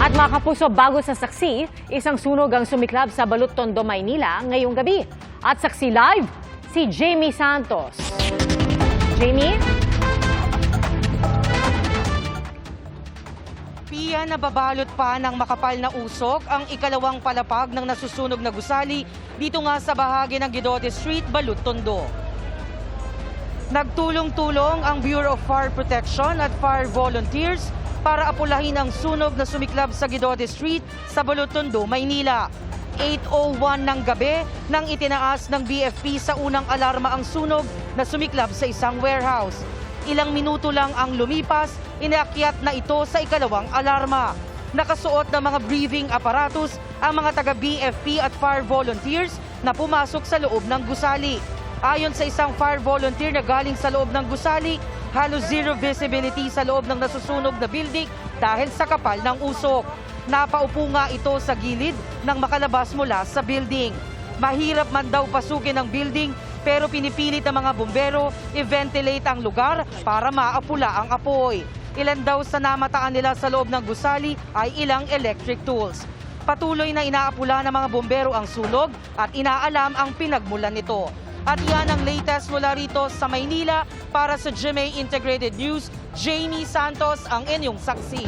At mga kapuso, bago sa saksi, isang sunog ang sumiklab sa Balud Tondo, Maynila ngayong gabi. At saksi live, si Jamie Santos. Jamie? Pia, nababalot pa ng makapal na usok ang ikalawang palapag ng nasusunog na gusali dito nga sa bahagi ng Guidote Street, Balud Tondo. Nagtulong-tulong ang Bureau of Fire Protection at Fire Volunteers para apulahin ang sunog na sumiklab sa Guidote Street sa Balud Tondo, Maynila. 8:01 ng gabi nang itinaas ng BFP sa unang alarma ang sunog na sumiklab sa isang warehouse. Ilang minuto lang ang lumipas, inaakyat na ito sa ikalawang alarma. Nakasuot ng mga breathing apparatus ang mga taga-BFP at fire volunteers na pumasok sa loob ng gusali. Ayon sa isang fire volunteer na galing sa loob ng gusali, halos zero visibility sa loob ng nasusunog na building dahil sa kapal ng usok. Napaupo nga ito sa gilid nang makalabas mula sa building. Mahirap man daw pasukin ang building pero pinipilit ng mga bumbero i-ventilate ang lugar para maapula ang apoy. Ilan daw sa namataan nila sa loob ng gusali ay ilang electric tools. Patuloy na inaapula ng mga bumbero ang sunog at inaalam ang pinagmulan nito. At yan ang latest mula rito sa Maynila. Para sa GMA Integrated News, Jamie Santos ang inyong saksi.